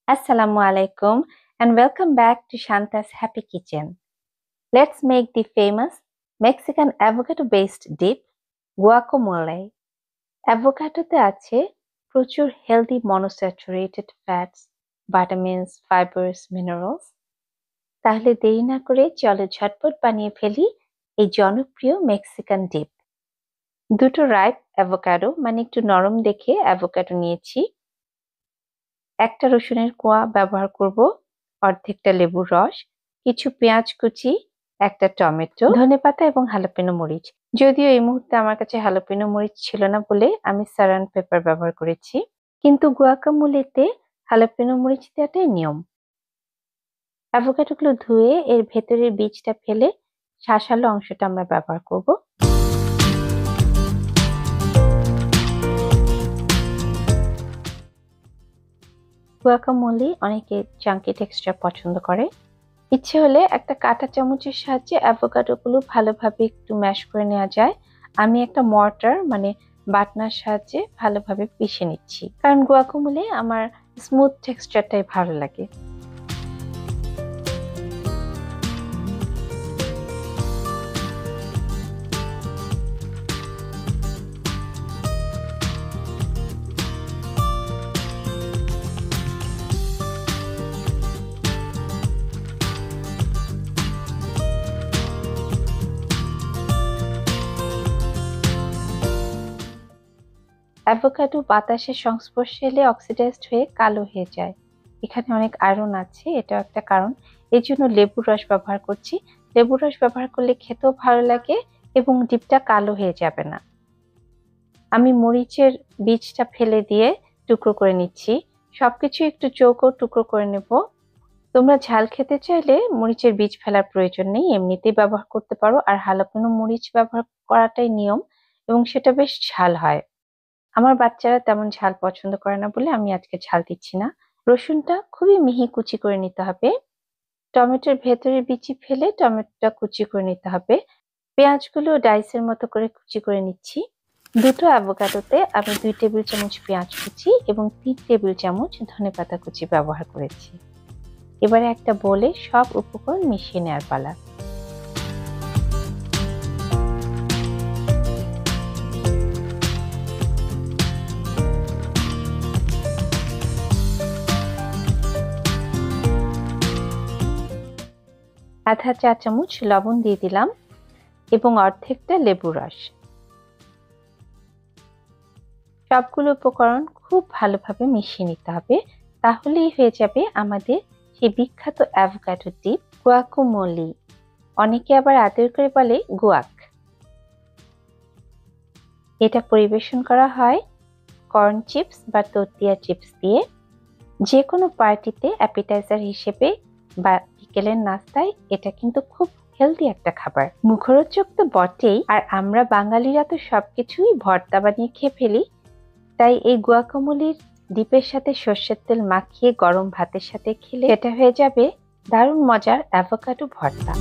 Assalamu alaikum and welcome back to Shanta's Happy Kitchen. Let's make the famous Mexican avocado-based dip guacamole. অ্যাভোকাডোতে আছে প্রচুর healthy monounsaturated fats, vitamins, fibres, minerals. তাহলে দেরি না করে চলো ঝটপট বানিয়ে ফেলি এই জনপ্রিয় মেক্সিকান ডিপ। দুটো রাইপ অ্যাভোকাডো মানে একটু নরম দেখে অ্যাভোকাডো নিয়েছি। একটা রসুনের কোয়া ব্যবহার করব, অর্ধেকটা লেবুর রস, কিছু পেঁয়াজ কুচি, একটা টমেটো, ধনেপাতা এবং হালাপিনো মরিচ। যদিও এই মুহূর্তে আমার কাছে হালাপিনো মরিচ ছিল না বলে আমি সারান পেপার ব্যবহার করেছি, কিন্তু গুয়াকামোলেতে হালাপিনো মরিচ দেওয়াটাই নিয়ম। অ্যাভোকাডোগুলো ধুয়ে এর ভেতরের বীজটা ফেলে শাঁসালো অংশটা আমরা ব্যবহার করব। গুয়াকামোলে অনেকে চাঙ্কি টেক্সচার পছন্দ করে। ইচ্ছে হলে একটা কাঁটা চামচের সাহায্যে অ্যাভোকাডোগুলো ভালোভাবে একটু ম্যাশ করে নেওয়া যায়। আমি একটা মর্টার মানে বাটনার সাহায্যে ভালোভাবে পিষে নিচ্ছি, কারণ গুয়াকামোলে আমার স্মুথ টেক্সচারটাই ভালো লাগে। অ্যাভোকাডো বাতাসের সংস্পর্শে এলে অক্সিডাইজড হয়ে কালো হয়ে যায়। এখানে অনেক আয়রন আছে, এটাও একটা কারণ। এই জন্য লেবুর রস ব্যবহার করছি। লেবুর রস ব্যবহার করলে খেতেও ভালো লাগে এবং ডিপটা কালো হয়ে যাবে না। আমি মরিচের বীজটা ফেলে দিয়ে টুকরো করে নিচ্ছি। সবকিছু একটু চৌকো টুকরো করে নেব। তোমরা ঝাল খেতে চাইলে মরিচের বীজ ফেলার প্রয়োজন নেই, এমনিতেই ব্যবহার করতে পারো। আর হালাপিনো মরিচ ব্যবহার করাটাই নিয়ম এবং সেটা বেশ ঝাল হয়। আমার বাচ্চারা তেমন ঝাল পছন্দ করে না বলে আমি আজকে ঝাল দিচ্ছি না। রসুনটা খুবই মিহি কুচি করে নিতে হবে। টমেটোর ভেতরের বিচি ফেলে টমেটোটা কুচি করে নিতে হবে। পেঁয়াজগুলো ডাইসের মতো করে কুচি করে নিচ্ছি। দুটো অ্যাভোকাডোতে আমি 2 টেবিল চামচ পেঁয়াজ কুচি এবং 3 টেবিল চামচ ধনেপাতা কুচি ব্যবহার করেছি। এবারে একটা বোলে সব উপকরণ মিশিয়ে নেওয়ার পালা। আধা চা চামচ লবণ দিয়ে দিলাম এবং অর্ধেকটা লেবুর রস। সবগুলো উপকরণ খুব ভালোভাবে মিশিয়ে নিতে হবে, তাহলেই হয়ে যাবে আমাদের সেই বিখ্যাত অ্যাভোকাডো ডিপ গুয়াকামোলে। অনেকে আবার আদর করে বলে গুয়াক। এটা পরিবেশন করা হয় কর্ন চিপস বা তোতিয়া চিপস দিয়ে। যে কোনো পার্টিতে অ্যাপিটাইজার হিসেবে বা বিকেলের নাস্তায় এটা কিন্তু খুব হেলদি একটা খাবার। মুখরোচক তো বটেই, আর আমরা বাঙালিরা তো সবকিছুই ভর্তা বানিয়ে খেয়ে ফেলি। তাই এই গুয়াকামোলের ডিপের সাথে সর্ষের তেল মাখিয়ে গরম ভাতের সাথে খেলে এটা হয়ে যাবে দারুণ মজার অ্যাভোকাডো ভর্তা।